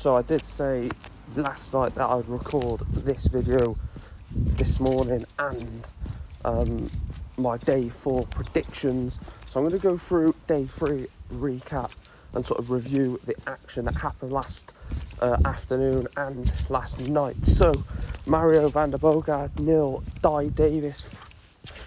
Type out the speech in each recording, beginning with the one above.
So I did say last night that I'd record this video this morning and my day 4 predictions. So I'm going to go through day 3 recap and sort of review the action that happened last afternoon and last night. So Mario van der Bogaard 0, Dai Davis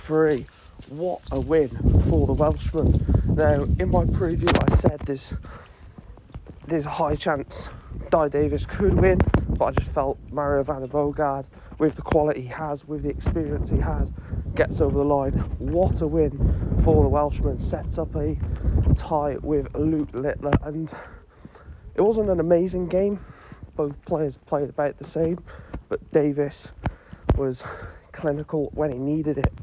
3. What a win for the Welshman. Now in my preview I said there's a high chance Dai Davis could win, but I just felt Mario van der Bogaard, with the quality he has, with the experience he has, gets over the line. What a win for the Welshman. Sets up a tie with Luke Littler, and it wasn't an amazing game. Both players played about the same, but Davis was clinical when he needed it.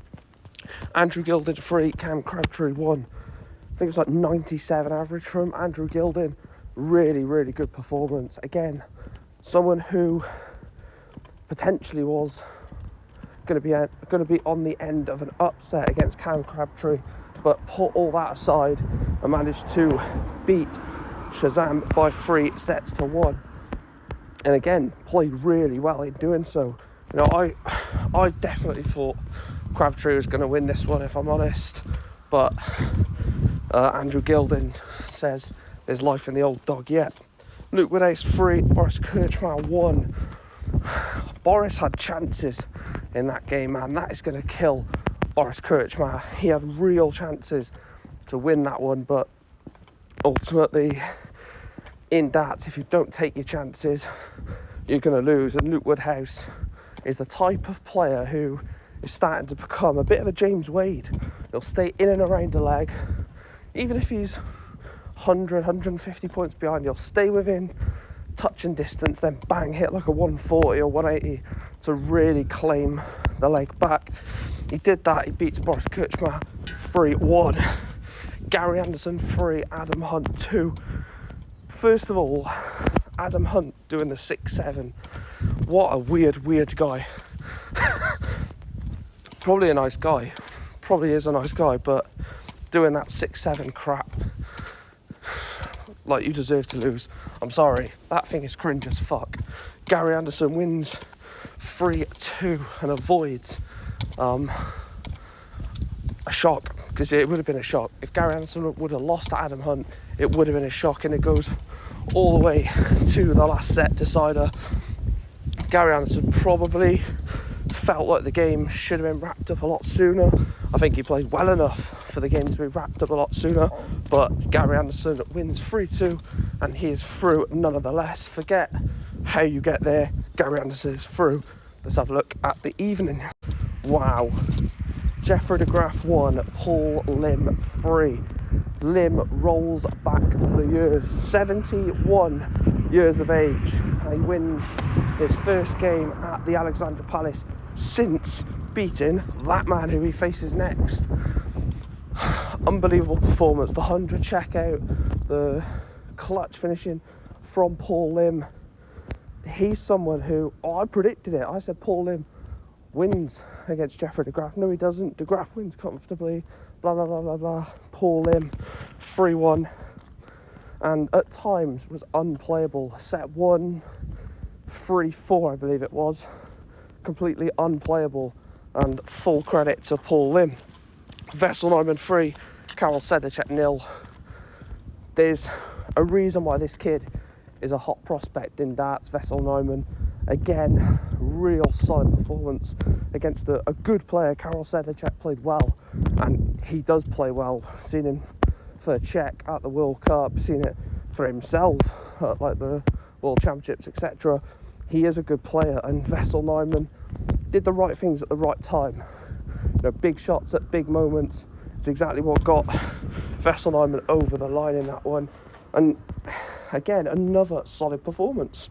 Andrew Gilding 3, Cam Crabtree 1. I think it was like 97 average from Andrew Gilding. Really good performance. Again, someone who potentially was going to be on the end of an upset against Cam Crabtree, but put all that aside and managed to beat Shazam by 3 sets to 1. And again, played really well in doing so. You know, I definitely thought Crabtree was going to win this one, if I'm honest, but Andrew Gilding says there's life in the old dog yet. Luke Woodhouse 3, Boris Kirchmar 1. Boris had chances in that game, man. That is going to kill Boris Kirchmar. He had real chances to win that one, but ultimately in darts, if you don't take your chances, you're going to lose. And Luke Woodhouse is the type of player who is starting to become a bit of a James Wade. He'll stay in and around the leg, even if he's 100, 150 points behind, he'll stay within touching distance, then bang, hit like a 140 or 180 to really claim the leg back. He did that. He beats Boris Kirchmar 3-1. Gary Anderson 3, Adam Hunt 2. First of all, Adam Hunt doing the 6-7. What a weird guy. Probably a nice guy. Probably is a nice guy, but doing that 6-7 crap, like, you deserve to lose. I'm sorry, that thing is cringe as fuck. Gary Anderson wins 3-2 and avoids a shock, because it would have been a shock. If Gary Anderson would have lost to Adam Hunt, it would have been a shock, and it goes all the way to the last set decider. Gary Anderson probably felt like the game should have been wrapped up a lot sooner. I think he played well enough for the game to be wrapped up a lot sooner, but Gary Anderson wins 3-2 and he is through nonetheless. Forget how you get there, Gary Anderson is through. Let's have a look at the evening. Wow. Jeffrey de Graaf 1, Paul Lim 3. Lim rolls back the years, 71 years of age, and he wins his first game at the Alexandra Palace since beating that man who he faces next. Unbelievable performance. The 100 checkout, the clutch finishing from Paul Lim. He's someone who, I predicted it. I said Paul Lim wins against Jeffrey de Graaf. No, he doesn't. De Graaf wins comfortably. Blah, blah, blah, blah, blah. Paul Lim, 3-1. And at times was unplayable. Set 1, 3-4, I believe it was. Completely unplayable. And full credit to Paul Lim. Vessel Neumann 3, Karol Sedlacek 0. There's a reason why this kid is a hot prospect in darts. Vessel Neumann, again, real solid performance against a good player. Karol Sedlacek played well, and he does play well. Seen him for Czech at the World Cup, seen it for himself at like the World Championships, etc. He is a good player, and Vessel Neumann did the right things at the right time. You know, big shots at big moments. It's exactly what got Vessel Neumann over the line in that one. And again, another solid performance.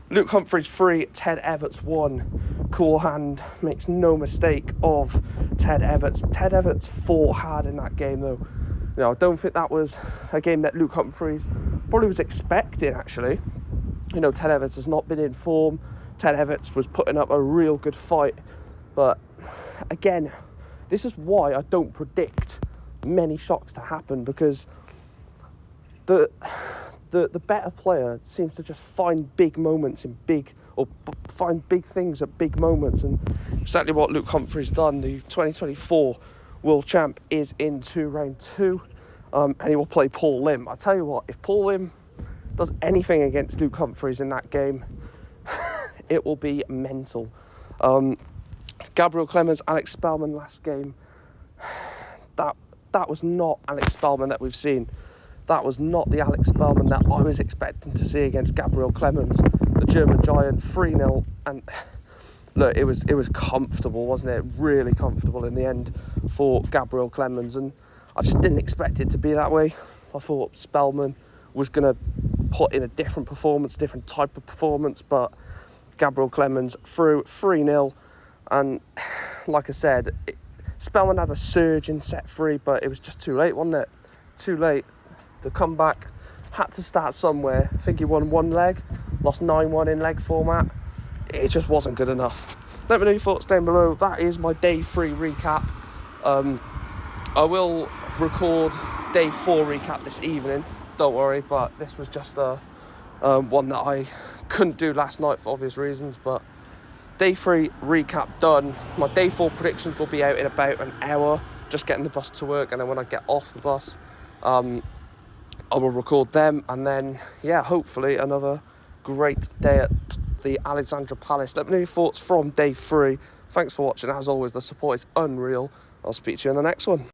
Luke Humphries 3, Ted Everts 1. Cool hand, makes no mistake of Ted Everts. Ted Everts fought hard in that game though. You know, I don't think that was a game that Luke Humphries probably was expecting, actually. You know, Ted Everts has not been in form. Ted Everts was putting up a real good fight. But again, this is why I don't predict many shocks to happen, because the the better player seems to just find big moments in big, or find big things at big moments, and exactly what Luke Humphries done. The 2024 world champ is into round 2, and he will play Paul Lim. I tell you what, if Paul Lim does anything against Luke Humphries in that game, it will be mental. Gabriel Clemens, Alex Spellman last game, that was not Alex Spellman that we've seen. That was not the Alex Spellman that I was expecting to see against Gabriel Clemens, the German giant. 3-0, and look, it was comfortable, wasn't it? Really comfortable in the end for Gabriel Clemens, and I just didn't expect it to be that way. I thought Spellman was going to put in a different performance, different type of performance, but Gabriel Clemens threw 3-0, and like I said, Spellman had a surge in set 3, but it was just too late, wasn't it? Too late. The comeback had to start somewhere. I think he won one leg, lost 9-1 in leg format. It just wasn't good enough. Let me know your thoughts down below. That is my day 3 recap. I will record day 4 recap this evening, don't worry, but this was just one that I couldn't do last night for obvious reasons. But day 3 recap done. My day 4 predictions will be out in about an hour, just getting the bus to work, and then when I get off the bus, I will record them, and then, yeah, hopefully another great day at the Alexandra Palace. Let me know your thoughts from day 3. Thanks for watching. As always, the support is unreal. I'll speak to you in the next one.